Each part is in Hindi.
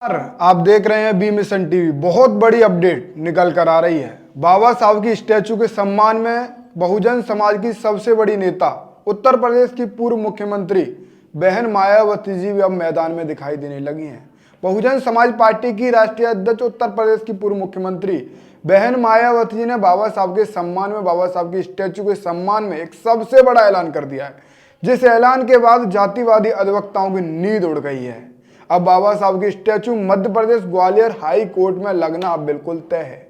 आप देख रहे हैं बी मिशन टीवी। बहुत बड़ी अपडेट निकल कर आ रही है। बाबा साहब की स्टैचू के सम्मान में बहुजन समाज की सबसे बड़ी नेता उत्तर प्रदेश की पूर्व मुख्यमंत्री बहन मायावती जी भी अब मैदान में दिखाई देने लगी हैं। बहुजन समाज पार्टी की राष्ट्रीय अध्यक्ष उत्तर प्रदेश की पूर्व मुख्यमंत्री बहन मायावती जी ने बाबा साहब के सम्मान में, बाबा साहब की स्टैचू के सम्मान में एक सबसे बड़ा ऐलान कर दिया है, जिस ऐलान के बाद जातिवादी अधिवक्ताओं की नींद उड़ गई है। अब बाबा साहब की statue Madhya Pradesh Gwalior high court में लगना अब बिल्कुल तय है।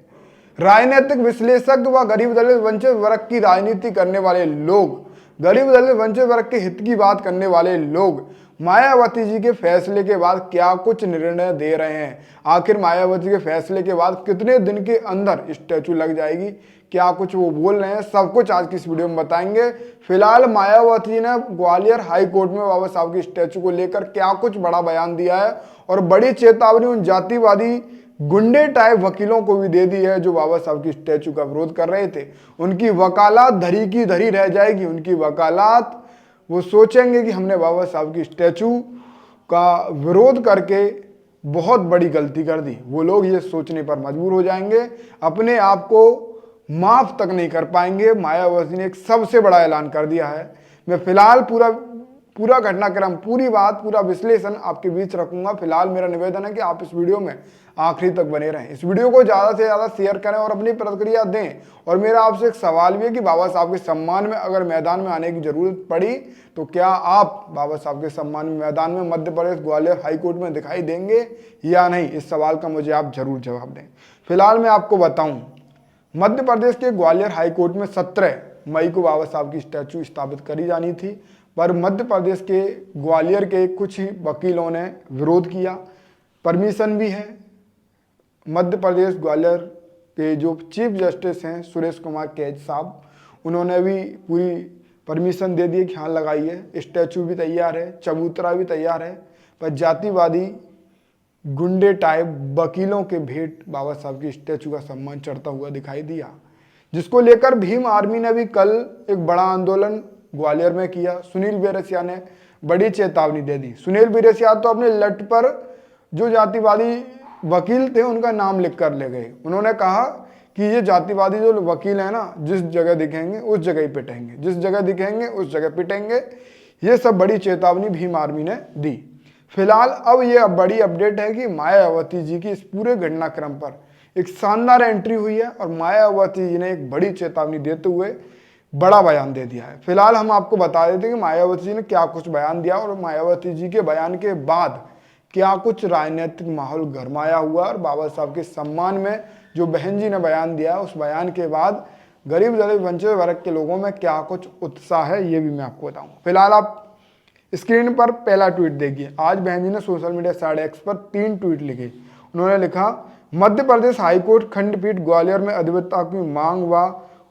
राजनीतिक विश्लेषक व गरीब दलित वंचित वर्ग की राजनीति करने वाले लोग, गरीब दलित वंचित वर्ग के हित की बात करने वाले लोग मायावती जी के फैसले के बाद क्या कुछ निर्णय दे रहे हैं। आखिर मायावती के फैसले के बाद कितने दिन के अंदर स्टैचू लग जाएगी, क्या कुछ वो बोल रहे हैं, सब कुछ आज की इस वीडियो में बताएंगे। फिलहाल मायावती ने ग्वालियर हाई कोर्ट में बाबा साहब की स्टैचू को लेकर क्या कुछ बड़ा बयान दिया है और बड़ी चेतावनी उन जातिवादी गुंडे टाइप वकीलों को भी दे दी है जो बाबा साहब की स्टैचू का विरोध कर रहे थे। उनकी वकालत धरी की धरी रह जाएगी। उनकी वकालत, वो सोचेंगे कि हमने बाबा साहब की स्टैचू का विरोध करके बहुत बड़ी गलती कर दी। वो लोग ये सोचने पर मजबूर हो जाएंगे, अपने आप को माफ तक नहीं कर पाएंगे। मायावती ने एक सबसे बड़ा ऐलान कर दिया है। मैं फिलहाल पूरा घटनाक्रम, पूरी बात, पूरा विश्लेषण आपके बीच रखूंगा। फिलहाल मेरा निवेदन है कि आप इस वीडियो में आखिरी तक बने रहें। इस वीडियो को ज़्यादा से ज़्यादा शेयर करें और अपनी प्रतिक्रिया दें। और मेरा आपसे एक सवाल भी है कि बाबा साहब के सम्मान में अगर मैदान में आने की जरूरत पड़ी तो क्या आप बाबा साहब के सम्मान में मैदान में मध्य प्रदेश ग्वालियर हाईकोर्ट में दिखाई देंगे या नहीं? इस सवाल का मुझे आप जरूर जवाब दें। फिलहाल मैं आपको बताऊं, मध्य प्रदेश के ग्वालियर हाईकोर्ट में 17 मई को बाबा साहब की स्टैचू स्थापित करी जानी थी, पर मध्य प्रदेश के ग्वालियर के कुछ ही वकीलों ने विरोध किया। परमिशन भी है। मध्य प्रदेश ग्वालियर के जो चीफ जस्टिस हैं सुरेश कुमार कैद साहब, उन्होंने भी पूरी परमिशन दे दी कि हाँ लगाइए। स्टैचू भी तैयार है, चबूतरा भी तैयार है, पर जातिवादी गुंडे टाइप वकीलों के भेंट बाबा साहब की स्टैचू का सम्मान चढ़ता हुआ दिखाई दिया, जिसको लेकर भीम आर्मी ने भी कल एक बड़ा आंदोलन ग्वालियर में किया। सुनील बेरसिया ने बड़ी चेतावनी दे दी। सुनील बेरसिया तो अपने लट पर जो जातिवादी वकील थे उनका नाम लिख कर ले गए। उन्होंने कहा कि ये जातिवादी जो वकील है ना, जिस जगह दिखेंगे उस जगह ही पिटेंगे, जिस जगह दिखेंगे उस जगह पिटेंगे। ये सब बड़ी चेतावनी भीम आर्मी ने दी। फिलहाल अब ये बड़ी अपडेट है कि मायावती जी की इस पूरे घटनाक्रम पर एक शानदार एंट्री हुई है और मायावती जी ने एक बड़ी चेतावनी देते हुए बड़ा बयान दे दिया है। फिलहाल हम आपको बता देते हैं कि मायावती जी ने क्या कुछ बयान दिया और मायावती जी के बयान के बाद क्या कुछ राजनीतिक माहौल गरमाया हुआ और बाबा साहब के सम्मान में जो बहन जी ने बयान दिया, उस बयान के बाद गरीब दलित वंचित वर्ग के लोगों में क्या कुछ उत्साह है, ये भी मैं आपको बताऊंगा। फिलहाल आप स्क्रीन पर पहला ट्वीट देखिए। आज बहन जी ने सोशल मीडिया साइट एक्स पर 3 ट्वीट लिखे। उन्होंने लिखा, मध्य प्रदेश हाईकोर्ट खंडपीठ ग्वालियर में अधिवक्ता की मांग व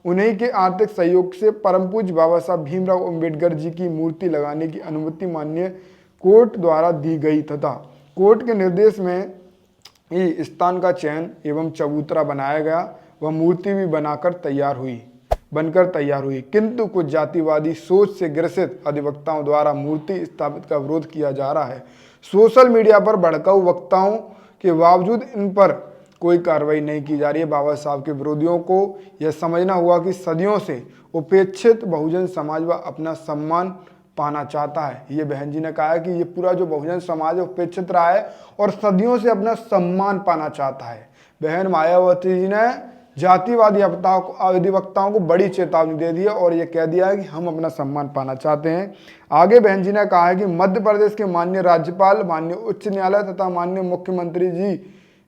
उन्हीं के आर्थिक सहयोग से परम पूज्य बाबा साहब भीमराव अंबेडकर जी की मूर्ति लगाने की अनुमति माननीय कोर्ट द्वारा दी गई तथा कोर्ट के निर्देश में ही स्थान का चयन एवं चबूतरा बनाया गया व मूर्ति भी बनकर तैयार हुई। किंतु कुछ जातिवादी सोच से ग्रसित अधिवक्ताओं द्वारा मूर्ति स्थापित का विरोध किया जा रहा है। सोशल मीडिया पर भड़काऊ वक्ताओं के बावजूद इन पर कोई कार्रवाई नहीं की जा रही है। बाबा साहब के विरोधियों को यह समझना हुआ कि सदियों से उपेक्षित बहुजन समाज व अपना सम्मान पाना चाहता है। ये बहन जी ने कहा है कि ये पूरा जो बहुजन समाज है उपेक्षित रहा है और सदियों से अपना सम्मान पाना चाहता है। बहन मायावती जी ने जातिवादी अधिवक्ताओं को बड़ी चेतावनी दे दी है और ये कह दिया है कि हम अपना सम्मान पाना चाहते हैं। आगे बहन जी ने कहा है कि मध्य प्रदेश के माननीय राज्यपाल, माननीय उच्च न्यायालय तथा माननीय मुख्यमंत्री जी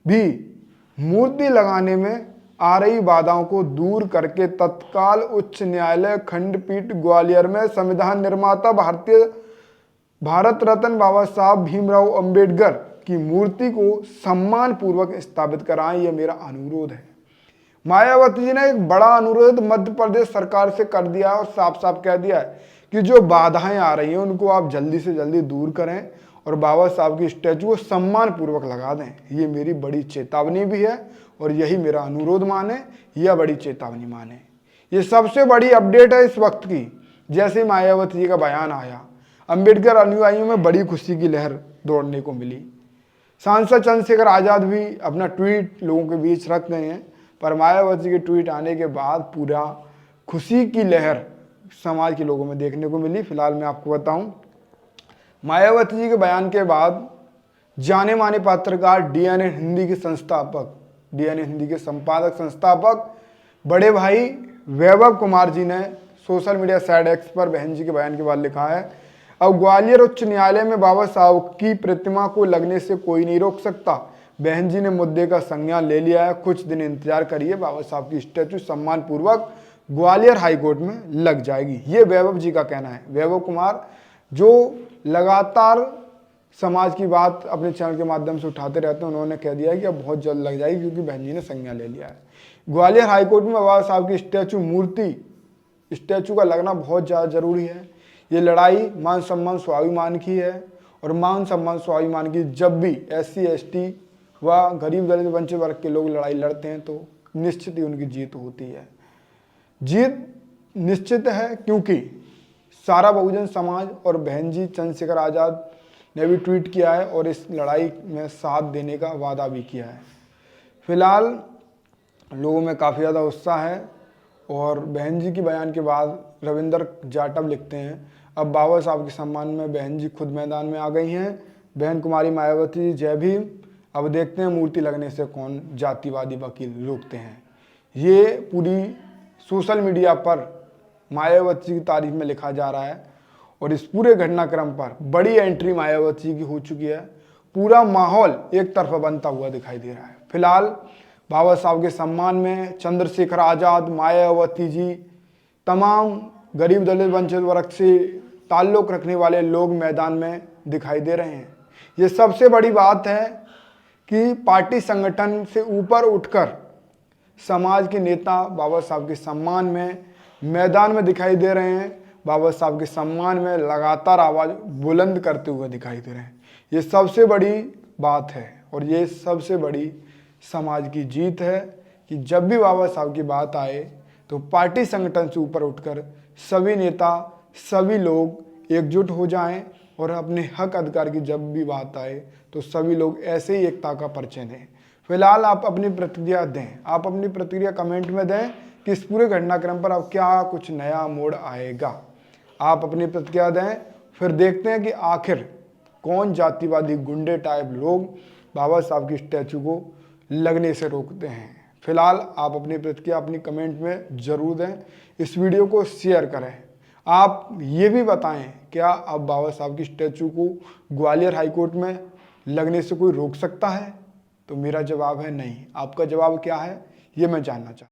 भी मूर्ति लगाने में आ रही बाधाओं को दूर करके तत्काल उच्च न्यायालय खंडपीठ ग्वालियर में संविधान निर्माता भारत रत्न बाबा साहब भीमराव अंबेडकर की मूर्ति को सम्मान पूर्वक स्थापित कराएं। यह मेरा अनुरोध है। मायावती जी ने एक बड़ा अनुरोध मध्य प्रदेश सरकार से कर दिया है और साफ साफ कह दिया है कि जो बाधाएं आ रही हैं उनको आप जल्दी से जल्दी दूर करें और बाबा साहब की स्टैचू को सम्मान पूर्वक लगा दें। ये मेरी बड़ी चेतावनी भी है और यही मेरा अनुरोध माने या बड़ी चेतावनी माने। ये सबसे बड़ी अपडेट है इस वक्त की। जैसे मायावती जी का बयान आया, अंबेडकर अनुयायियों में बड़ी खुशी की लहर दौड़ने को मिली। सांसद चंद्रशेखर आज़ाद भी अपना ट्वीट लोगों के बीच रख गए हैं, पर मायावती के ट्वीट आने के बाद पूरा खुशी की लहर समाज के लोगों में देखने को मिली। फिलहाल मैं आपको बताऊं, मायावती जी के बयान के बाद जाने माने पत्रकार डीएनए हिंदी के संस्थापक, डीएनए हिंदी के संपादक संस्थापक बड़े भाई वैभव कुमार जी ने सोशल मीडिया साइट एक्स पर बहन जी के बयान के बाद लिखा है, अब ग्वालियर उच्च न्यायालय में बाबा साहब की प्रतिमा को लगने से कोई नहीं रोक सकता। बहन जी ने मुद्दे का संज्ञान ले लिया है, कुछ दिन इंतजार करिए, बाबा साहब की स्टैचू सम्मान पूर्वक ग्वालियर हाईकोर्ट में लग जाएगी। ये वैभव जी का कहना है। वैभव कुमार जो लगातार समाज की बात अपने चैनल के माध्यम से उठाते रहते हैं, उन्होंने कह दिया है कि अब बहुत जल्द लग जाएगी क्योंकि बहन जी ने संज्ञान ले लिया है। ग्वालियर हाईकोर्ट में बाबा साहब की स्टैचू का लगना बहुत ज़्यादा जरूरी है। ये लड़ाई मान सम्मान स्वाभिमान की है, और मान सम्मान स्वाभिमान की जब भी SC ST व गरीब दलित वंचित वर्ग के लोग लड़ाई लड़ते हैं तो निश्चित ही उनकी जीत होती है। जीत निश्चित है क्योंकि सारा बहुजन समाज और बहन जी चंद्रशेखर आज़ाद ने भी ट्वीट किया है और इस लड़ाई में साथ देने का वादा भी किया है। फिलहाल लोगों में काफ़ी ज़्यादा उत्साह है, और बहन जी के बयान के बाद रविंदर जाटव लिखते हैं, अब बाबा साहब के सम्मान में बहन जी खुद मैदान में आ गई हैं। बहन कुमारी मायावती जय भीम, अब देखते हैं मूर्ति लगने से कौन जातिवादी वकील रोकते हैं। ये पूरी सोशल मीडिया पर मायावती की तारीफ में लिखा जा रहा है, और इस पूरे घटनाक्रम पर बड़ी एंट्री मायावती की हो चुकी है। पूरा माहौल एक तरफा बनता हुआ दिखाई दे रहा है। फिलहाल बाबा साहब के सम्मान में चंद्रशेखर आज़ाद, मायावती जी, तमाम गरीब दलित वंचित वर्ग से ताल्लुक़ रखने वाले लोग मैदान में दिखाई दे रहे हैं। ये सबसे बड़ी बात है कि पार्टी संगठन से ऊपर उठकर समाज के नेता बाबा साहब के सम्मान में मैदान में दिखाई दे रहे हैं, बाबा साहब के सम्मान में लगातार आवाज़ बुलंद करते हुए दिखाई दे रहे हैं। ये सबसे बड़ी बात है, और ये सबसे बड़ी समाज की जीत है कि जब भी बाबा साहब की बात आए तो पार्टी संगठन से ऊपर उठकर सभी नेता, सभी लोग एकजुट हो जाएं, और अपने हक अधिकार की जब भी बात आए तो सभी लोग ऐसे ही एकता का परिचय दें। फिलहाल आप अपनी प्रतिक्रिया दें, आप अपनी प्रतिक्रिया कमेंट में दें कि इस पूरे घटनाक्रम पर अब क्या कुछ नया मोड़ आएगा। आप अपनी प्रतिक्रिया दें, फिर देखते हैं कि आखिर कौन जातिवादी गुंडे टाइप लोग बाबा साहब की स्टैचू को लगने से रोकते हैं। फिलहाल आप अपनी प्रतिक्रिया अपनी कमेंट में ज़रूर दें, इस वीडियो को शेयर करें। आप ये भी बताएं, क्या अब बाबा साहब की स्टैचू को ग्वालियर हाईकोर्ट में लगने से कोई रोक सकता है? तो मेरा जवाब है नहीं। आपका जवाब क्या है, ये मैं जानना चाहता हूँ।